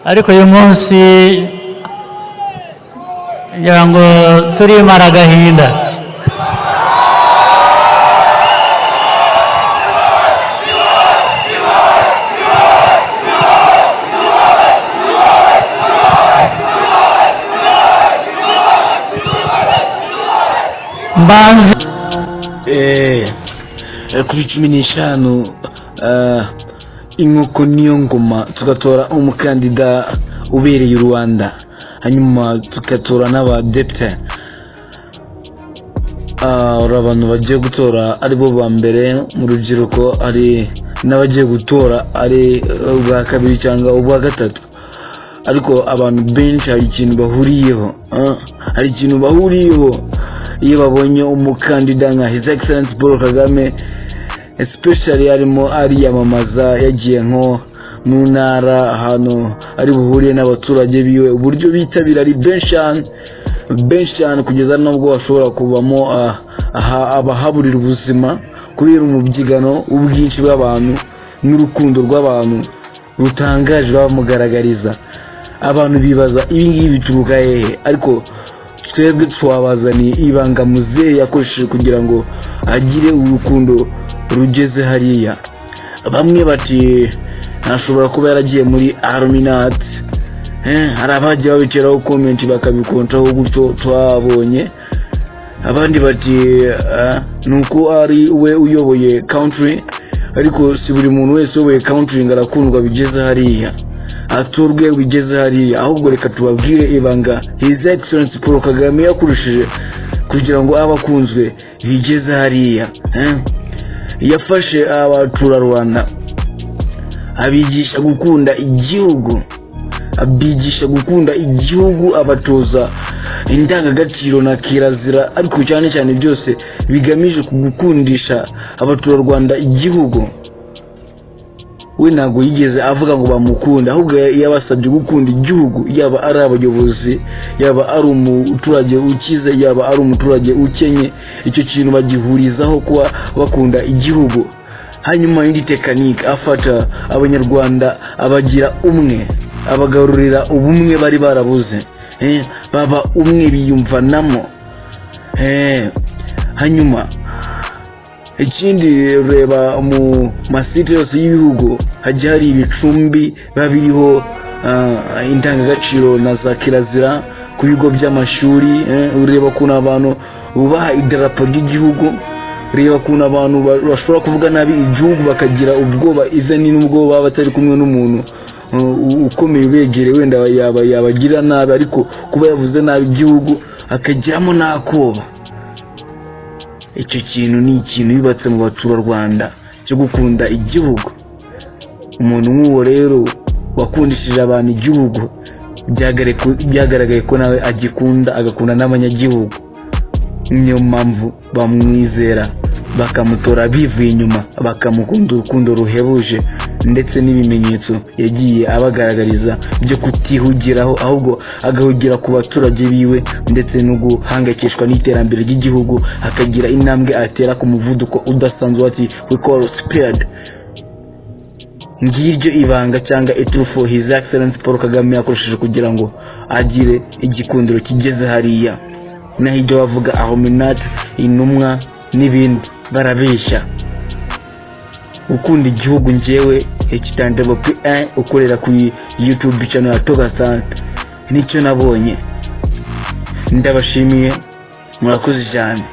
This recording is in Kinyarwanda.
ariko uyu munsi ngira ngo turimara agahinda. Mbanza kuri 15 inkoko niyo ngoma tugatora umukandida ubereye u Rwanda, hanyuma tugatora n'abadepite. Abantu bagiye gutora ari bo ba mbere mu rubyiruko, ari n'abagiye gutora ari ubwa kabiri cyangwa ubwa gatatu, ariko abantu benshi hari ikintu bahuriyeho, iyo babonye umukandida nka His Excellency Paul Kagame, especially arimo ariyamamaza yagiye nko mu ntara ahantu ari buhuriye n'abaturage biwe, uburyo bitabira ari benshi cyane kugeza nubwo bashobora kubamo abahaburira ubuzima kubera umubyigano, ubwinshi bw'abantu n'urukundo rw'abantu rutangaje bamugaragariza. Abantu bibaza ibi ngibi bituruka hehe, ariko twebwe twabazaniye ibanga muzehe yakoresheje kugira ngo agire urukundo rugeze hariya. Bamwe bati ntashobora kuba yaragiye muri Illuminati, hari abagiye babiciraho comment bakabikontraho gutyo twabonye. Abandi bati nuko ari we uyoboye country, ariko si buri muntu wese uyoboye country ngarakundwa bigeze hariya, aturwe bigeze hariya. Ahubwo reka tubabwire ibanga His Excellency Paul Kagame yakurishije kugira ngo abakunzwe bigeze hariya. Yafashe abaturarwanda abigisha gukunda igihugu, abatoza indangagaciro na kirazira, ariko cyane byose bigamije kugukundisha abaturarwanda igihugu. We ntabwo yigeze avuga ngo bamukunda, ahubwo yabasabye gukunda igihugu, yaba ari abayobozi, yaba ari umuturage ukize, yaba ari umuturage ukenye. Icyo kintu bagihurizaho kuba bakunda igihugu. Hanyuma indi tekanike, afata abanyarwanda abagira umwe, abagarurira ubumwe bari barabuze, baba umwe biyumvanamo. Hanyuma ikindi, reba mu masite yose y'ibihugu hajya hari ibicumbi babiriho indangagaciro na za kirazira ku bigo by'amashuri. Ureba kuna abantu bubaha idarapo ry'igihugu, reba kuna abantu bashobora kuvuga nabi igihugu bakagira ubwoba, izani n'ubwo baba batari kumwe n'umuntu ukomeye ubegere, wenda yabagira nabi, ariko kuba yavuze nabi igihugu akagiramo nakoba. Icyo kintu ni ikintu yubatse mu baturarwanda cyo gukunda igihugu. Umuntu nk'uwo rero wakundishije abantu igihugu, byagaragaye ko nawe agikunda, agakunda n'abanyagihugu. Niyo mpamvu bamwizera bakamutora bivuye inyuma, bakamukunda urukundo ruhebuje, ndetse n'ibimenyetso yagiye abagaragariza byo kutihugiraho, ahubwo agahugira ku baturage biwe, ndetse no guhangayikishwa n'iterambere ry'igihugu, akagira intambwe atera ku muvuduko udasanzwe, ati we call speed. Ngiryo ibanga cyangwa iturufu His Excellency Paul Kagame yakoresheje kugira ngo agire igikundiro kigeze hariya. Naho ibyo bavuga Illuminati, intumwa n'ibindi barabeshya. Ukunda igihugu njyewe Ekitandebo P1 ukorera ku YouTube channel ya Toga Sante, nicyo nabonye. Ndabashimiye, murakoze cyane.